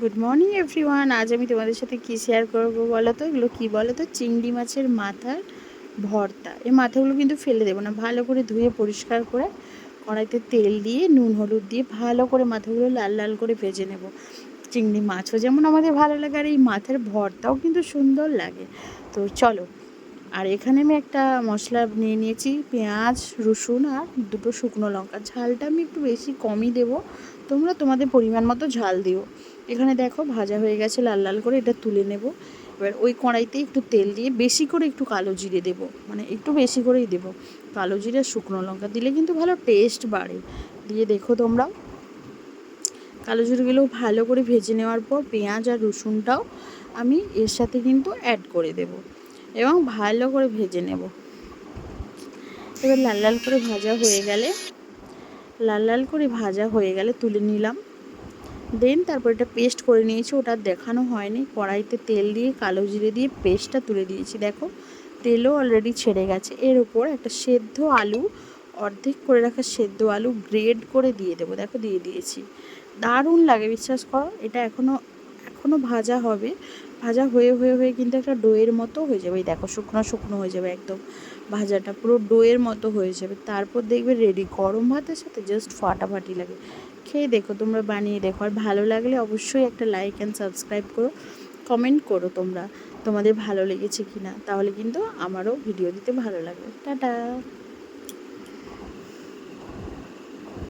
Good morning everyone. আজ আমি তোমাদের সাথে কী শেয়ার করবো বলো তো? এগুলো কী বলো তো? চিংড়ি মাছের মাথার ভর্তা। এই মাথাগুলো কিন্তু ফেলে দেবো না, ভালো করে ধুয়ে পরিষ্কার করে কড়াইতে তেল দিয়ে নুন হলুদ দিয়ে ভালো করে মাথাগুলো লাল লাল করে ভেজে নেব। চিংড়ি মাছও যেমন আমাদের ভালো লাগে, আর এই মাথার ভর্তাও কিন্তু সুন্দর লাগে। তো চলো। আর এখানে আমি একটা মশলা নিয়ে নিয়েছি, পেঁয়াজ রসুন আর দুটো শুকনো লঙ্কা। ঝালটা আমি একটু বেশি কমই দেবো, তোমরা তোমাদের পরিমাণ মতো ঝাল দিও। এখানে দেখো ভাজা হয়ে গেছে লাল লাল করে, এটা তুলে নেব। এবার ওই কড়াইতে একটু তেল দিয়ে বেশি করে একটু কালো জিরে দেবো, মানে একটু বেশি করেই দেবো। কালো জিরে শুকনো লঙ্কা দিলে কিন্তু ভালো টেস্ট বাড়ে। দিয়ে দেখো তোমরা, কালো জিরেগুলো ভালো করে ভেজে নেওয়ার পর পেঁয়াজ আর রসুনটাও আমি এর সাথে কিন্তু অ্যাড করে দেব এবং ভালো করে ভেজে নেব। এবার লাল লাল করে ভাজা হয়ে গেলে তুলে নিলাম। দেন তারপর এটা পেস্ট করে নিয়েছি, ওটা দেখানো হয়নি। কড়াইতে তেল দিয়ে কালো জিরে দিয়ে পেস্টটা তুলে দিয়েছি। দেখো তেলও অলরেডি ছেড়ে গেছে। এর ওপর একটা সেদ্ধ আলু, অর্ধেক করে রাখা সেদ্ধ আলু গ্রেড করে দিয়ে দেবো। দেখো দিয়ে দিয়েছি। দারুণ লাগে, বিশ্বাস করো। এটা এখনও ভাজা হবে, ভাজা হয়ে হয়ে হয়ে কিন্তু একটা ডোয়ের মতো হয়ে যাবে। এই দেখো শুকনো শুকনো হয়ে যাবে একদম, ভাজাটা পুরো ডোয়ের মতো হয়ে যাবে। তারপর দেখবে রেডি, গরম ভাতের সাথে জাস্ট ফাটাফাটি লাগে। খেয়ে দেখো, তোমরা বানিয়ে দেখো। আর ভালো লাগলে অবশ্যই একটা লাইক অ্যান্ড সাবস্ক্রাইব করো, কমেন্ট করো তোমরা তোমাদের ভালো লেগেছে কি না, তাহলে কিন্তু আমারও ভিডিও দিতে ভালো লাগবে। টাটা।